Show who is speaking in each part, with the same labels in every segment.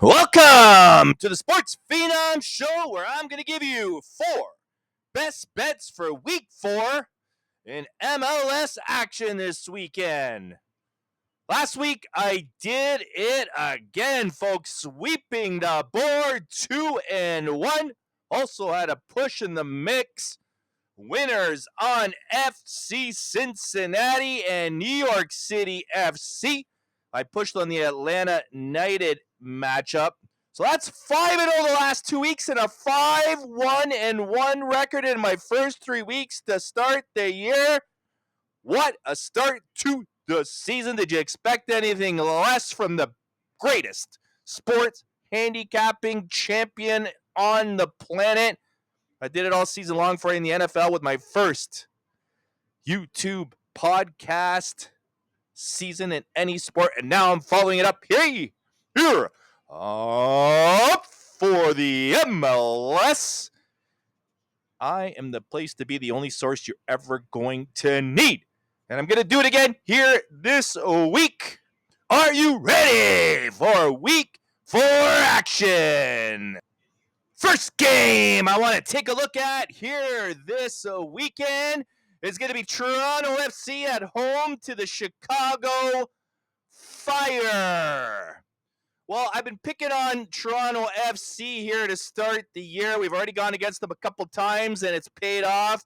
Speaker 1: Welcome to the Sports Phenom Show, where I'm going to give you 4 best bets for Week 4 in MLS action this weekend. Last week, I did it again, folks, sweeping the board 2-1. Also had a push in the mix. Winners on FC Cincinnati and New York City FC. I pushed on the Atlanta United matchup. So that's 5-0 the last 2 weeks and a 5-1-1 record in my first 3 weeks to start the year. What a start to the season. Did you expect anything less from the greatest sports handicapping champion on the planet? I did it all season long for you in the NFL with my first YouTube podcast season in any sport, and now I'm following it up here for the MLS. I am the place to be, the only source you're ever going to need, and I'm going to do it again here this week. Are you ready for Week 4 action? First game I want to take a look at here this weekend is going to be Toronto FC at home to the Chicago Fire. Well, I've been picking on Toronto FC here to start the year. We've already gone against them a couple times, and it's paid off.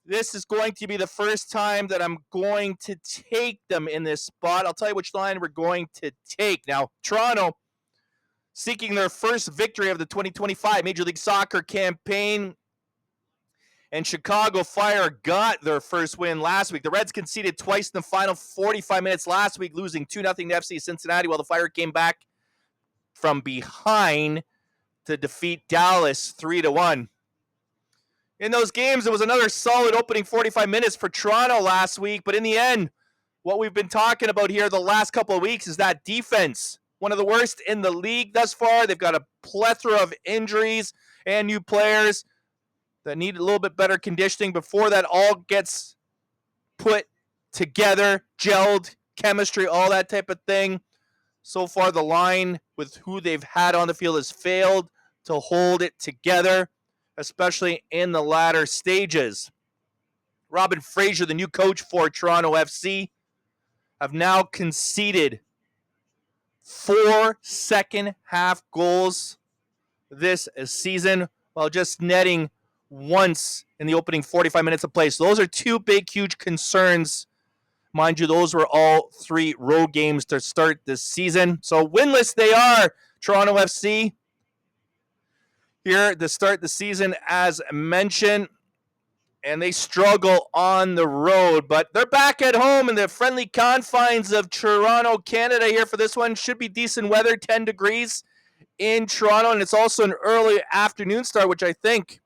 Speaker 1: This is going to be the first time that I'm going to take them in this spot. I'll tell you which line we're going to take. Now, Toronto seeking their first victory of the 2025 Major League Soccer campaign. And Chicago Fire got their first win last week. The Reds conceded twice in the final 45 minutes last week, losing 2-0 to FC Cincinnati, while the Fire came back from behind to defeat Dallas 3-1. In those games, it was another solid opening 45 minutes for Toronto last week, but in the end, what we've been talking about here the last couple of weeks is that defense. One of the worst in the league thus far. They've got a plethora of injuries and new players that need a little bit better conditioning before that all gets put together, gelled, chemistry, all that type of thing. So far, the line with who they've had on the field has failed to hold it together, especially in the latter stages. Robin Fraser, the new coach for Toronto FC, have now conceded 4 second-half goals this season, while just netting once in the opening 45 minutes of play. So those are 2 big, huge concerns. Mind you, those were all 3 road games to start this season. So winless they are, Toronto FC, here to start the season, as mentioned. And they struggle on the road, but they're back at home in the friendly confines of Toronto, Canada here for this one. Should be decent weather, 10 degrees in Toronto, and it's also an early afternoon start, which I think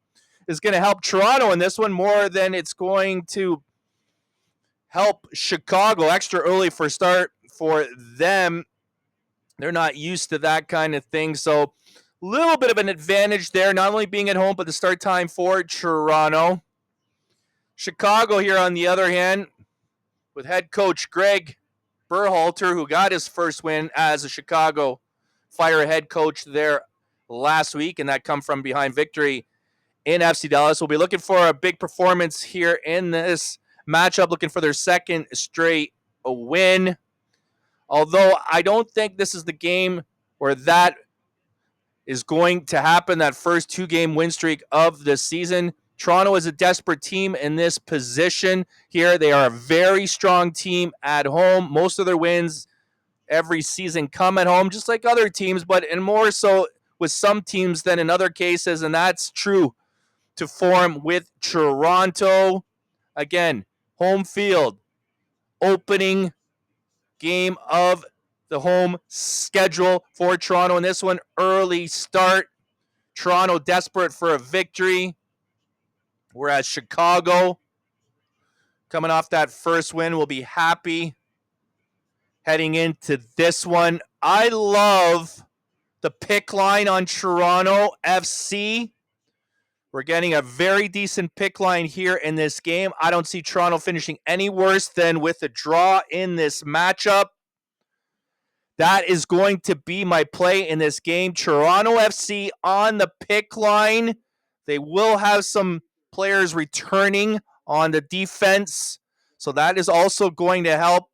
Speaker 1: is going to help Toronto in this one more than it's going to help Chicago. Extra early for start for them. They're not used to that kind of thing, so a little bit of an advantage there, not only being at home, but the start time for Toronto. Chicago here, on the other hand, with head coach Greg Berhalter, who got his first win as a Chicago Fire head coach there last week, and that come from behind victory in FC Dallas. We'll be looking for a big performance here in this matchup, looking for their second straight win. Although I don't think this is the game where that is going to happen, that first 2-game win streak of the season. Toronto is a desperate team in this position here. They are a very strong team at home. Most of their wins every season come at home, just like other teams, but and more so with some teams than in other cases, and that's true to form with Toronto. Again, home field, opening game of the home schedule for Toronto in this one. Early start. Toronto desperate for a victory, whereas Chicago, coming off that first win, will be happy heading into this one. I love the pick line on Toronto FC. We're getting a very decent pick line here in this game. I don't see Toronto finishing any worse than with a draw in this matchup. That is going to be my play in this game. Toronto FC on the pick line. They will have some players returning on the defense, so that is also going to help.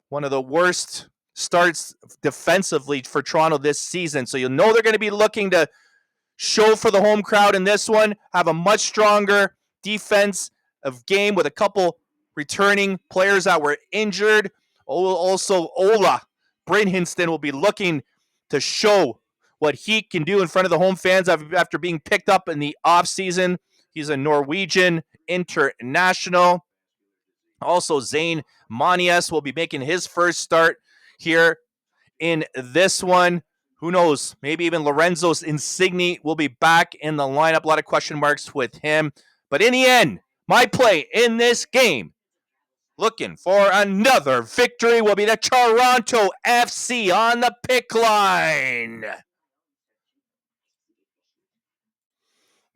Speaker 1: One of the worst starts defensively for Toronto this season. So you'll know they're going to be looking to show for the home crowd in this one, have a much stronger defense of game with a couple returning players that were injured. Also, Ola Brynhinston will be looking to show what he can do in front of the home fans after being picked up in the offseason. He's a Norwegian international. Also, Zane Manias will be making his first start here in this one. Who knows? Maybe even Lorenzo Insigne will be back in the lineup. A lot of question marks with him. But in the end, my play in this game, looking for another victory, will be the Toronto FC on the pick line.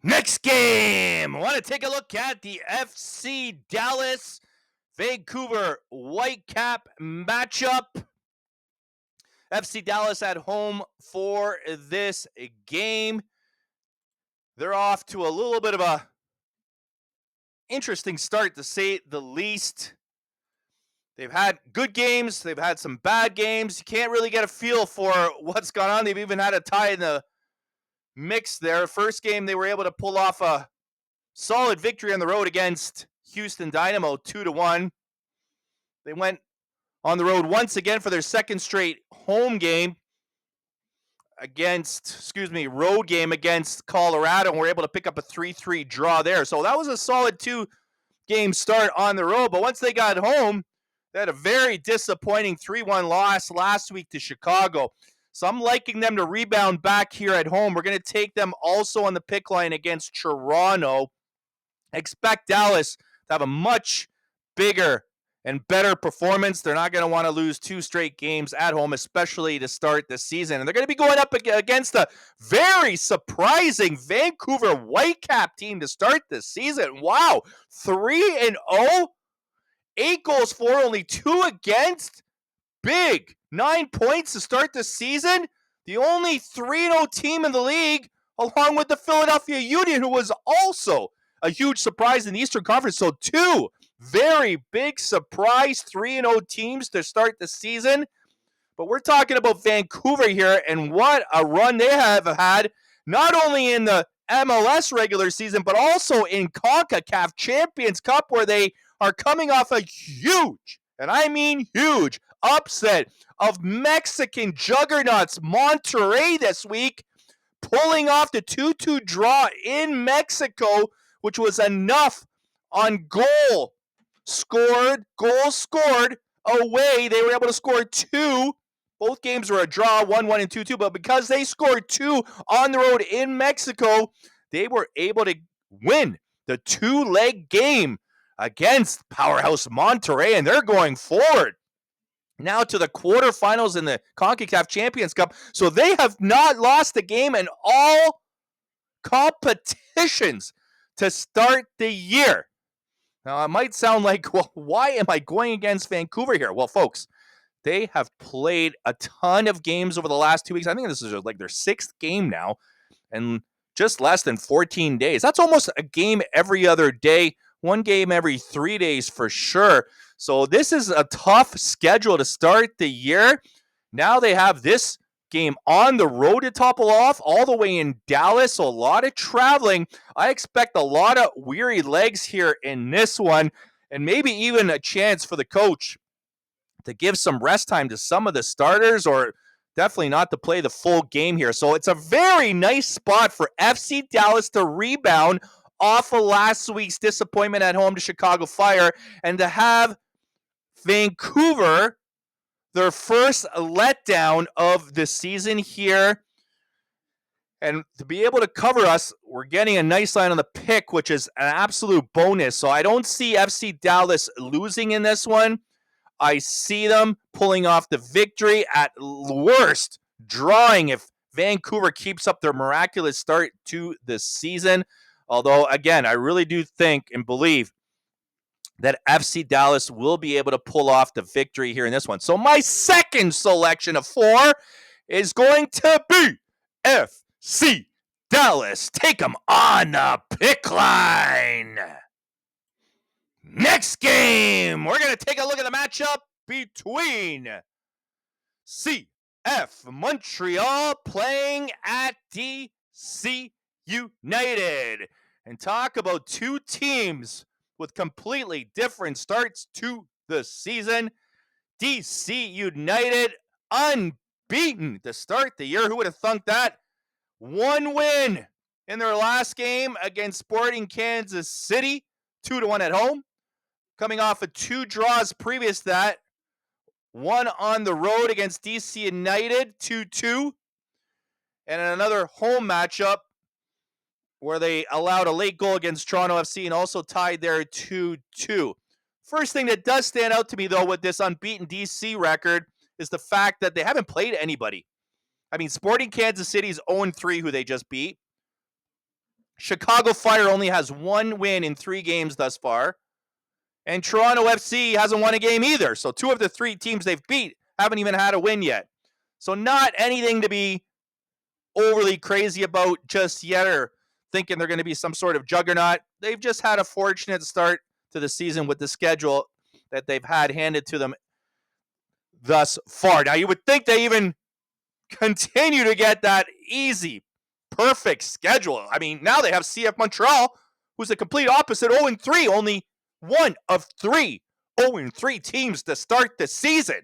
Speaker 1: Next game, I want to take a look at the FC Dallas Vancouver Whitecap matchup. FC Dallas at home for this game. They're off to a little bit of a interesting start, to say the least. They've had good games. They've had some bad games. You can't really get a feel for what's gone on. They've even had a tie in the mix there. First game, they were able to pull off a solid victory on the road against Houston Dynamo, 2-1. They went on the road once again for their second straight home game road game against Colorado, and were able to pick up a 3-3 draw there. So that was a solid 2-game start on the road. But once they got home, they had a very disappointing 3-1 loss last week to Chicago. So I'm liking them to rebound back here at home. We're going to take them also on the pick line against Toronto. Expect Dallas to have a much bigger and better performance. They're not going to want to lose 2 straight games at home, especially to start the season. And they're going to be going up against a very surprising Vancouver Whitecap team to start the season. Wow, 3-0, 8 goals for, only 2 against. Big. 9 points to start the season. The only 3-0 team in the league, along with the Philadelphia Union, who was also a huge surprise in the Eastern Conference. So 2 very big surprise 3-0 teams to start the season. But we're talking about Vancouver here, and what a run they have had, not only in the MLS regular season, but also in CONCACAF Champions Cup, where they are coming off a huge, and I mean huge, upset of Mexican juggernauts Monterrey this week, pulling off the 2-2 draw in Mexico, which was enough on goals scored away. They were able to score 2. Both games were a draw, 1-1 and 2-2, but because they scored 2 on the road in Mexico, they were able to win the 2-leg game against powerhouse Monterrey, and they're going forward now to the quarterfinals in the CONCACAF Champions Cup. So they have not lost a game in all competitions to start the year. Now, it might sound like, well, why am I going against Vancouver here? Well, folks, they have played a ton of games over the last 2 weeks. I think this is like their 6th game now, and just less than 14 days. That's almost a game every other day, 1 game every 3 days for sure. So this is a tough schedule to start the year. Now they have this game on the road to topple off, all the way in Dallas, so a lot of traveling. I expect a lot of weary legs here in this one, and maybe even a chance for the coach to give some rest time to some of the starters, or definitely not to play the full game here. So it's a very nice spot for FC Dallas to rebound off of last week's disappointment at home to Chicago Fire, and to have Vancouver, their first letdown of the season here. And to be able to cover us, we're getting a nice line on the pick, which is an absolute bonus. So I don't see FC Dallas losing in this one. I see them pulling off the victory, at worst, drawing if Vancouver keeps up their miraculous start to the season. Although, again, I really do think and believe that FC Dallas will be able to pull off the victory here in this one. So my second selection of 4 is going to be FC Dallas. Take them on the pick line. Next game, we're going to take a look at the matchup between CF Montreal playing at DC United. And talk about two teams with completely different starts to the season. DC United unbeaten to start the year. Who would have thunk that? 1 win in their last game against Sporting Kansas City, 2-1 at home. Coming off of 2 draws previous to that. 1 on the road against DC United, 2-2. And another home matchup where they allowed a late goal against Toronto FC and also tied there 2-2. First thing that does stand out to me, though, with this unbeaten DC record is the fact that they haven't played anybody. I mean, Sporting Kansas City's 0-3, who they just beat. Chicago Fire only has 1 win in 3 games thus far. And Toronto FC hasn't won a game either. So 2 of the 3 teams they've beat haven't even had a win yet. So not anything to be overly crazy about just yet or thinking they're going to be some sort of juggernaut. They've just had a fortunate start to the season with the schedule that they've had handed to them thus far. Now, you would think they even continue to get that easy, perfect schedule. I mean, now they have CF Montreal, who's the complete opposite, 0-3, only 1 of 3 0-3 teams to start the season.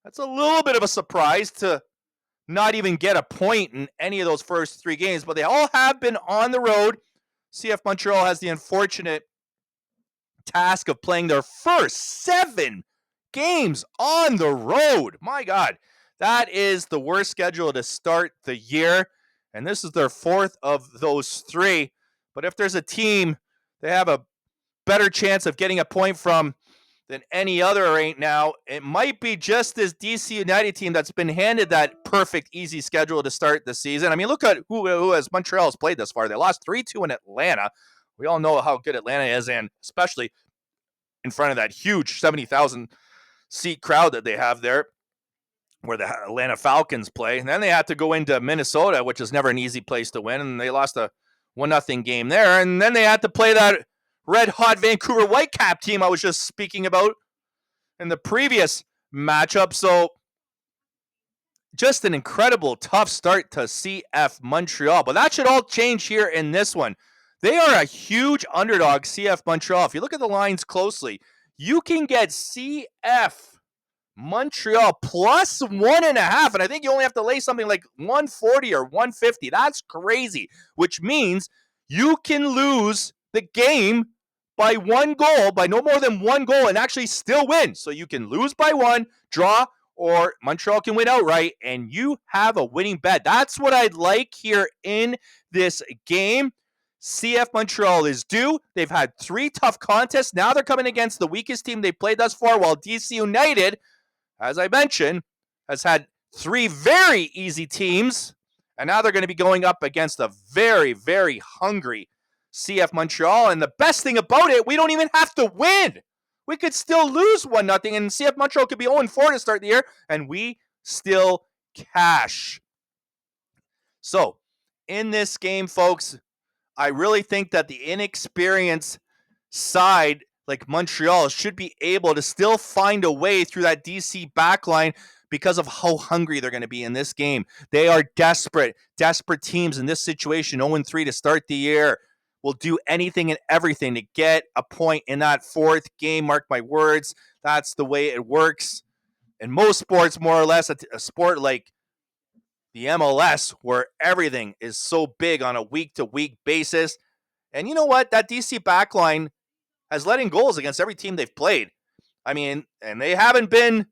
Speaker 1: That's a little bit of a surprise to not even get a point in any of those first 3 games, but they all have been on the road. CF Montreal has the unfortunate task of playing their first 7 games on the road. My God, that is the worst schedule to start the year, and this is their 4th of those 3. But if there's a team they have a better chance of getting a point from than any other right now, it might be just this DC United team that's been handed that perfect, easy schedule to start the season. I mean, look at who has Montreal has played thus far. They lost 3-2 in Atlanta. We all know how good Atlanta is, and especially in front of that huge 70,000 seat crowd that they have there, where the Atlanta Falcons play. And then they had to go into Minnesota, which is never an easy place to win, and they lost a 1-0 game there. And then they had to play that red-hot Vancouver Whitecap team I was just speaking about in the previous matchup. So just an incredible tough start to CF Montreal. But that should all change here in this one. They are a huge underdog, CF Montreal. If you look at the lines closely, you can get CF Montreal plus 1.5. And I think you only have to lay something like 140 or 150. That's crazy, which means you can lose the game by 1 goal, by no more than 1 goal, and actually still win. So you can lose by 1, draw, or Montreal can win outright, and you have a winning bet. That's what I'd like here in this game. CF Montreal is due. They've had 3 tough contests. Now they're coming against the weakest team they've played thus far, while DC United, as I mentioned, has had 3 very easy teams, and now they're going to be going up against a very, very hungry CF Montreal. And the best thing about it, we don't even have to win. We could still lose 1-0, and CF Montreal could be 0-4 to start the year, and we still cash. So, in this game, folks, I really think that the inexperienced side like Montreal should be able to still find a way through that DC backline because of how hungry they're going to be in this game. They are desperate teams in this situation, 0-3 to start the year. Will do anything and everything to get a point in that 4th game. Mark my words. That's the way it works. In most sports, more or less, a sport like the MLS, where everything is so big on a week-to-week basis. And you know what? That DC backline has let in goals against every team they've played. I mean, and they haven't been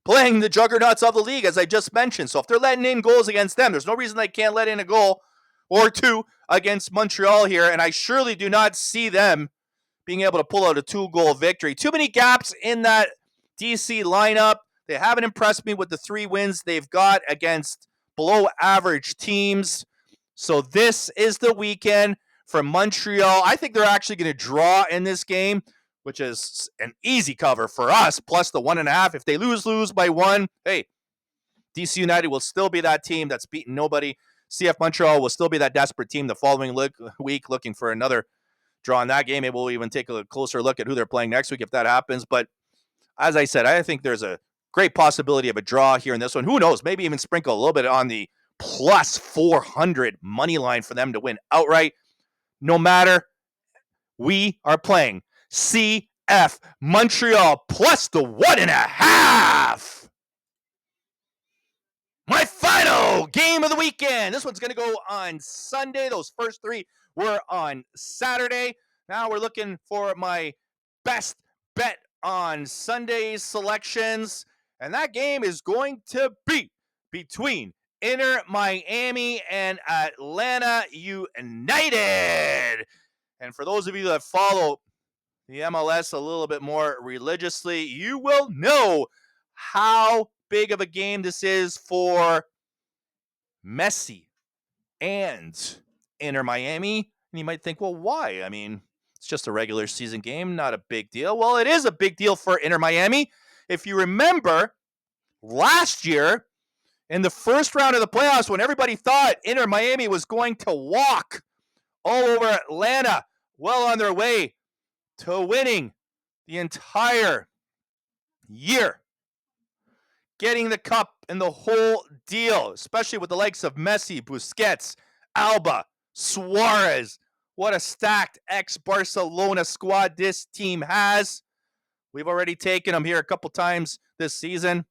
Speaker 1: playing the juggernauts of the league, as I just mentioned. So if they're letting in goals against them, there's no reason they can't let in a goal or 2 against Montreal here, and I surely do not see them being able to pull out a 2-goal victory. Too many gaps in that DC lineup. They haven't impressed me with the 3 wins they've got against below-average teams. So this is the weekend for Montreal. I think they're actually going to draw in this game, which is an easy cover for us, plus the 1.5. If they lose by 1, hey, DC United will still be that team that's beaten nobody. CF Montreal will still be that desperate team the following week looking for another draw in that game. Maybe we'll even take a closer look at who they're playing next week if that happens. But as I said, I think there's a great possibility of a draw here in this one. Who knows? Maybe even sprinkle a little bit on the plus 400 money line for them to win outright. No matter, we are playing CF Montreal plus the 1.5. My final game of the weekend. This one's going to go on Sunday. Those first 3 were on Saturday. Now we're looking for my best bet on Sunday's selections. And that game is going to be between Inter Miami and Atlanta United. And for those of you that follow the MLS a little bit more religiously, you will know how big of a game this is for Messi and Inter Miami. And you might think, well, why? I mean, it's just a regular season game, not a big deal. Well, it is a big deal for Inter Miami. If you remember last year in the first round of the playoffs, when everybody thought Inter Miami was going to walk all over Atlanta, well on their way to winning the entire year, getting the cup and the whole deal, especially with the likes of Messi, Busquets, Alba, Suarez. What a stacked ex-Barcelona squad this team has. We've already taken them here a couple times this season.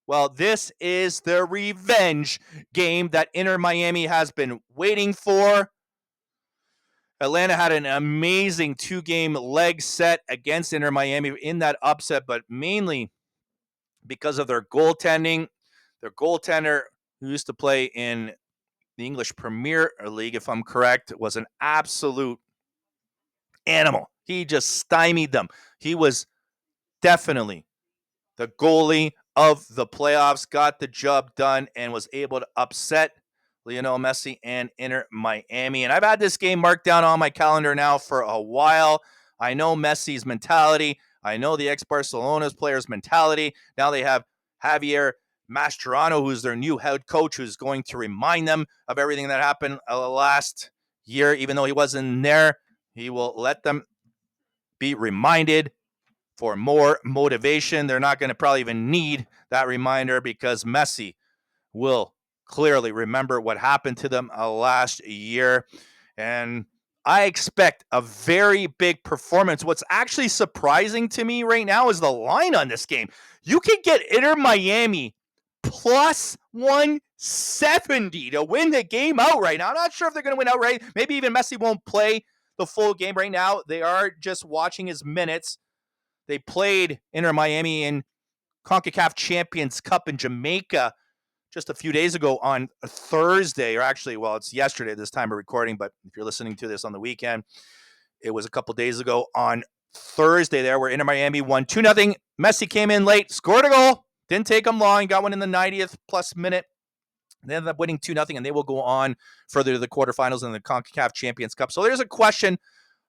Speaker 1: Well, this is the revenge game that Inter Miami has been waiting for. Atlanta had an amazing 2-game leg set against Inter Miami in that upset, but mainly because of their goaltending. Their goaltender, who used to play in the English Premier League, if I'm correct, was an absolute animal. He just stymied them. He was definitely the goalie of the playoffs, got the job done, and was able to upset Lionel Messi and Inter Miami. And I've had this game marked down on my calendar now for a while. I know Messi's mentality. I know the ex-Barcelona's players' mentality. Now they have Javier Mascherano, who's their new head coach, who's going to remind them of everything that happened last year. Even though he wasn't there, he will let them be reminded for more motivation. They're not going to probably even need that reminder because Messi will clearly remember what happened to them last year. And I expect a very big performance. What's actually surprising to me right now is the line on this game. You can get Inter Miami plus 170 to win the game outright. Now, I'm not sure if they're going to win outright. Maybe even Messi won't play the full game right now. They are just watching his minutes. They played Inter Miami in CONCACAF Champions Cup in Jamaica just a few days ago on a Thursday, or actually, well, it's yesterday this time of recording, but if you're listening to this on the weekend, it was a couple days ago on Thursday there where Inter Miami won 2-0. Messi came in late, scored a goal, didn't take him long, got one in the 90th plus minute. They ended up winning 2-0, and they will go on further to the quarterfinals in the CONCACAF Champions Cup. So there's a question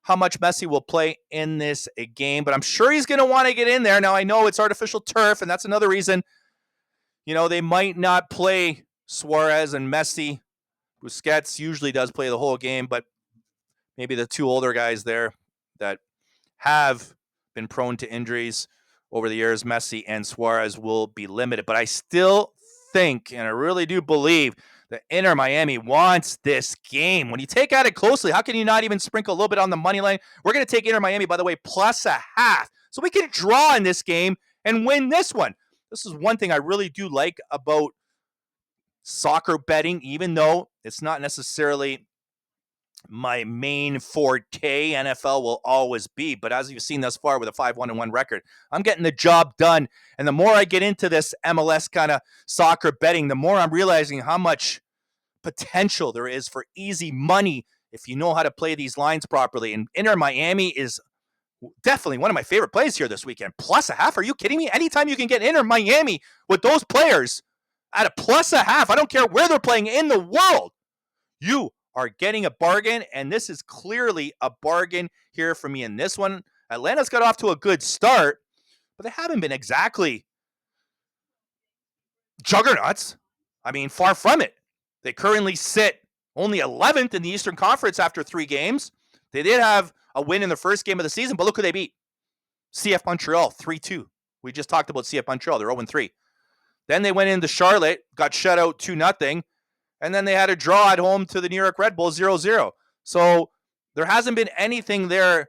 Speaker 1: how much Messi will play in this game, but I'm sure he's going to want to get in there. Now, I know it's artificial turf, and that's another reason they might not play Suarez and Messi. Busquets usually does play the whole game, but maybe the 2 older guys there that have been prone to injuries over the years, Messi and Suarez, will be limited. But I still think, and I really do believe, that Inter Miami wants this game. When you take at it closely, how can you not even sprinkle a little bit on the money line? We're going to take Inter Miami, by the way, plus 0.5. So we can draw in this game and win this one. This is one thing I really do like about soccer betting, even though it's not necessarily my main forte. NFL will always be, but as you've seen thus far with a 5-1-1 record, I'm getting the job done. And the more I get into this MLS kind of soccer betting, the more I'm realizing how much potential there is for easy money if you know how to play these lines properly. And Inter Miami is definitely one of my favorite plays here this weekend. Plus 0.5. Are you kidding me? Anytime you can get Inter Miami with those players at a plus 0.5, I don't care where they're playing in the world, you are getting a bargain, and this is clearly a bargain here for me in this one. Atlanta's got off to a good start, but they haven't been exactly juggernauts. I mean, far from it. They currently sit only 11th in the Eastern Conference after 3 games. They did have a win in the first game of the season, but look who they beat. CF Montreal, 3-2. We just talked about CF Montreal. They're 0-3. Then they went into Charlotte, got shut out 2-0, and then they had a draw at home to the New York Red Bulls 0-0. So there hasn't been anything there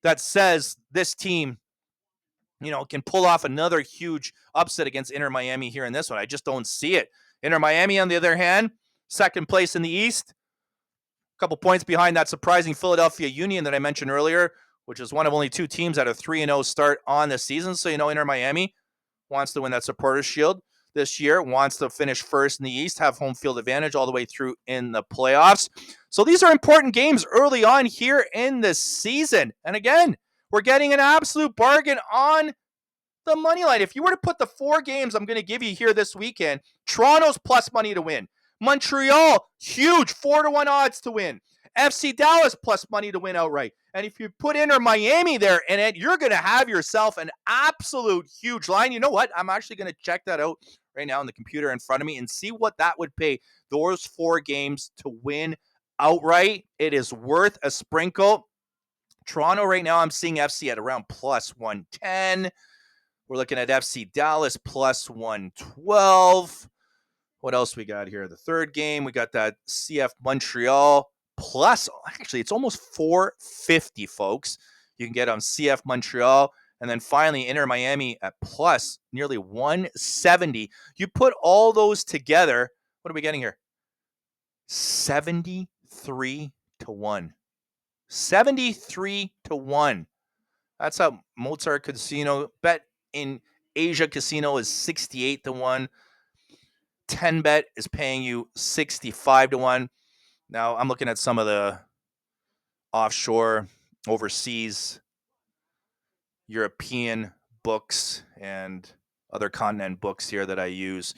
Speaker 1: that says this team, can pull off another huge upset against Inter Miami here in this one. I just don't see it. Inter Miami, on the other hand, second place in the East, a couple points behind that surprising Philadelphia Union that I mentioned earlier, which is one of only 2 teams that a 3-0 start on this season. So, Inter Miami wants to win that Supporters Shield this year, wants to finish first in the East, have home field advantage all the way through in the playoffs. So these are important games early on here in the season. And again, we're getting an absolute bargain on the money line. If you were to put the 4 games I'm going to give you here this weekend, Toronto's plus money to win. Montreal, huge 4-1 odds to win. FC Dallas plus money to win outright. And if you put Inter Miami there in it, you're going to have yourself an absolute huge line. You know what? I'm actually going to check that out right now on the computer in front of me and see what that would pay those 4 games to win outright. It is worth a sprinkle. Toronto right now, I'm seeing FC at around plus 110. We're looking at FC Dallas plus 112. What else we got here? The third game, we got that CF Montreal plus, actually, it's almost 450, folks. You can get on CF Montreal. And then finally, Inter Miami at plus nearly 170. You put all those together, what are we getting here? 73 to 1. 73 to 1. That's how Mozart Casino bet in Asia Casino is 68 to 1. 10bet is paying you 65 to 1. Now, I'm looking at some of the offshore, overseas, European books and other continent books here that I use.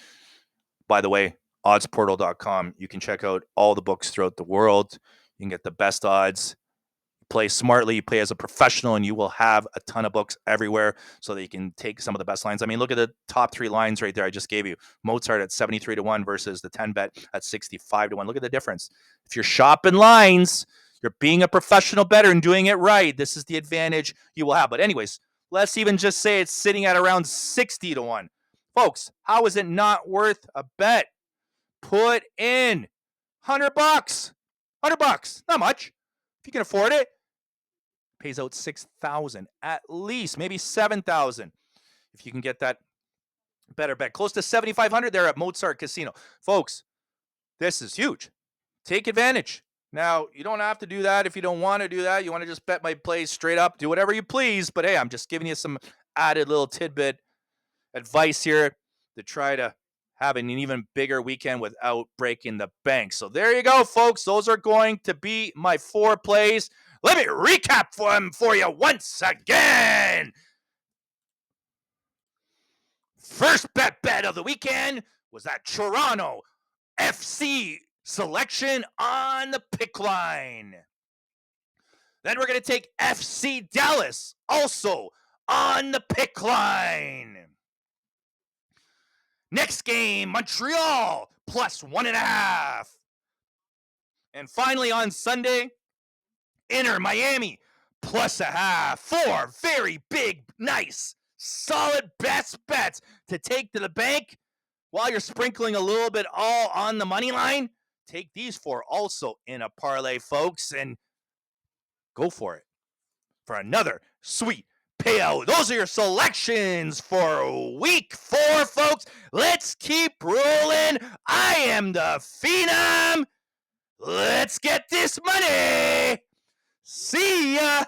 Speaker 1: By the way, oddsportal.com. You can check out all the books throughout the world. You can get the best odds. Play smartly, you play as a professional, and you will have a ton of books everywhere so that you can take some of the best lines. I mean, look at the top 3 lines right there I just gave you. Mozart at 73 to 1 versus the 10 bet at 65 to 1. Look at the difference. If you're shopping lines, you're being a professional bettor and doing it right. This is the advantage you will have. But anyways, let's even just say it's sitting at around 60 to 1. Folks, how is it not worth a bet? Put in $100. $100, not much. If you can afford it, pays out $6,000 at least, maybe $7,000. If you can get that better bet, close to $7,500 there at Mozart Casino. Folks, this is huge. Take advantage. Now, you don't have to do that if you don't want to do that. You want to just bet my plays straight up, do whatever you please. But hey, I'm just giving you some added little tidbit advice here to try to have an even bigger weekend without breaking the bank. So there you go, folks. Those are going to be my 4 plays. Let me recap them for you once again. First bet of the weekend was that Toronto FC selection on the pick line. Then we're going to take FC Dallas also on the pick line. Next game, Montreal plus 1.5. And finally on Sunday, Inter Miami plus 0.5. 4 very big, nice, solid best bets to take to the bank while you're sprinkling a little bit all on the money line. Take these 4 also in a parlay, folks, and go for it for another sweet payout. Those are your selections for week 4, folks. Let's keep rolling. I am the Phenom. Let's get this money. See ya.